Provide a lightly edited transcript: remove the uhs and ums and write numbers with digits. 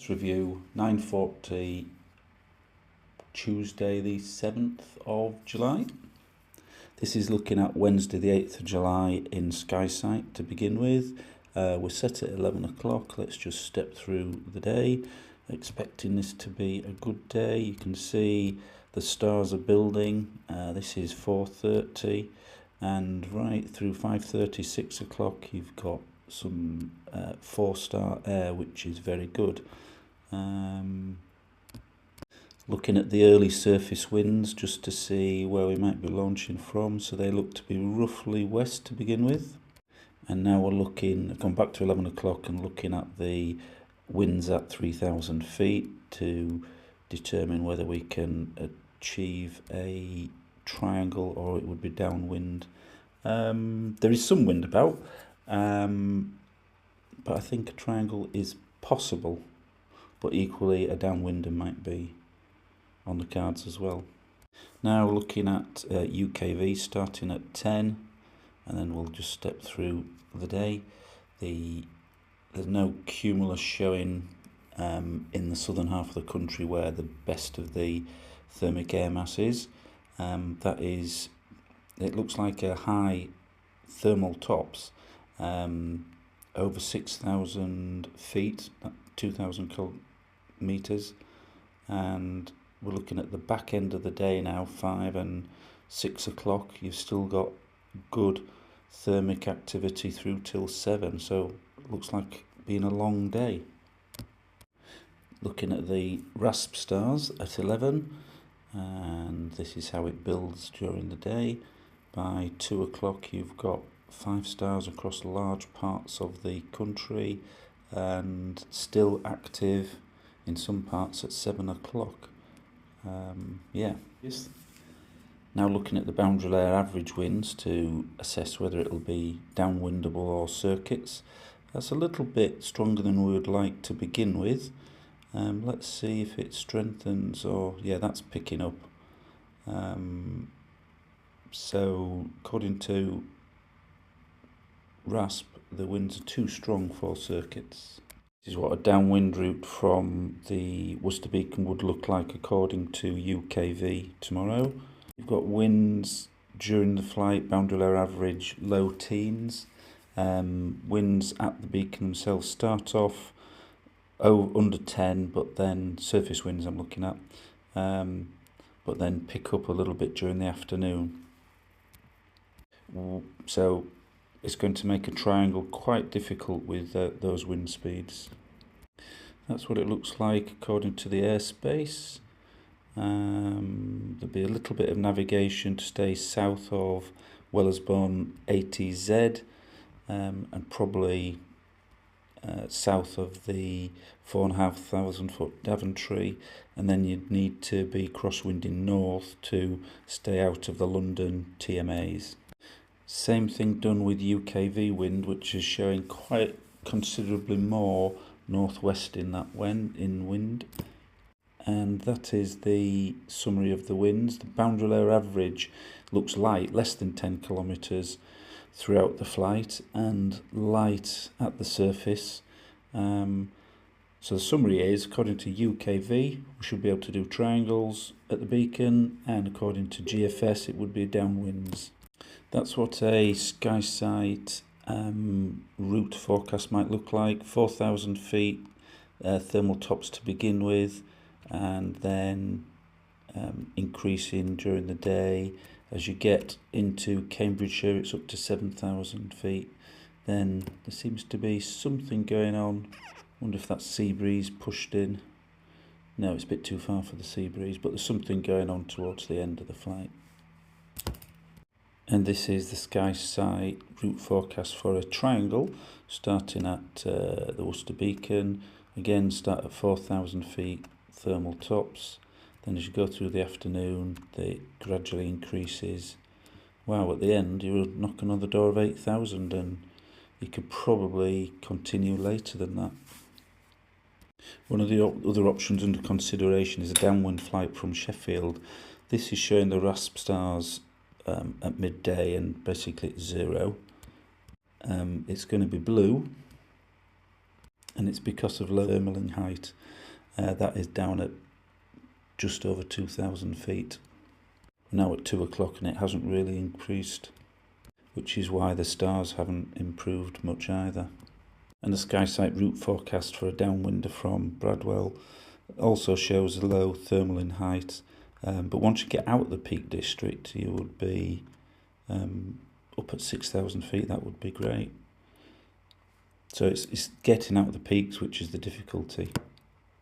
Review 9:40 Tuesday the 7th of July. This is looking at Wednesday the 8th of July in SkySight to begin with. We're set at 11 o'clock. Let's just step through the day, expecting this to be a good day. You can see the stars are building. This is 4:30 and right through 5:30, 6 o'clock you've got some 4-star air, which is very good. Looking at the early surface winds just to see where we might be launching from, so they look to be roughly west to begin with. And now we're looking, come back to 11 o'clock and looking at the winds at 3,000 feet to determine whether we can achieve a triangle or it would be downwind. There is some wind about, but I think a triangle is possible, but equally a downwinder might be on the cards as well. Now looking at UKV starting at 10, and then we'll just step through the day. There's no cumulus showing in the southern half of the country where the best of the thermic air mass is. That is, it looks like a high thermal tops over 6,000 feet, 2,000 meters, and we're looking at the back end of the day now, 5 and 6 o'clock. You've still got good thermic activity through till 7, so it looks like being a long day. Looking at the rasp stars at 11, and this is how it builds during the day. By 2 o'clock you've got 5 stars across large parts of the country and still active in some parts at 7 o'clock. Yes. Now looking at the boundary layer average winds to assess whether it'll be downwindable or circuits. That's a little bit stronger than we would like to begin with. Let's see if it strengthens, or yeah, that's picking up. So according to RASP, the winds are too strong for circuits. This is what a downwind route from the Worcester Beacon would look like according to UKV tomorrow. You've got winds during the flight, boundary layer average, low teens. Winds at the beacon themselves start off under 10, but then surface winds I'm looking at, but then pick up a little bit during the afternoon. So it's going to make a triangle quite difficult with those wind speeds. That's what it looks like according to the airspace. There'll be a little bit of navigation to stay south of Wellersbourne ATZ, and probably south of the 4,500 foot Daventry, and then you'd need to be crosswinding north to stay out of the London TMAs. Same thing done with UKV wind, which is showing quite considerably more northwest in that wind. And that is the summary of the winds. The boundary layer average looks light, less than 10 kilometres throughout the flight, and light at the surface. So the summary is, according to UKV, we should be able to do triangles at the beacon, and according to GFS, it would be downwinds. That's what a SkySight route forecast might look like. 4,000 feet thermal tops to begin with, and then increasing during the day. As you get into Cambridgeshire, it's up to 7,000 feet. Then there seems to be something going on. Wonder if that's sea breeze pushed in. No, it's a bit too far for the sea breeze, but there's something going on towards the end of the flight. And this is the SkySight route forecast for a triangle, starting at the Worcester Beacon. Again, start at 4,000 feet thermal tops. Then as you go through the afternoon, it gradually increases. Wow, at the end you're knocking on the door of 8,000, and you could probably continue later than that. One of the other options under consideration is a downwind flight from Sheffield. This is showing the RASP stars at midday, and basically it's 0. It's going to be blue, and it's because of low thermal in height. That is down at just over 2,000 feet. Now at 2 o'clock, and it hasn't really increased, which is why the stars haven't improved much either. And the SkySight route forecast for a downwinder from Bradwell also shows a low thermal in height, but once you get out of the Peak District, you would be up at 6,000 feet. That would be great. So it's getting out of the peaks which is the difficulty.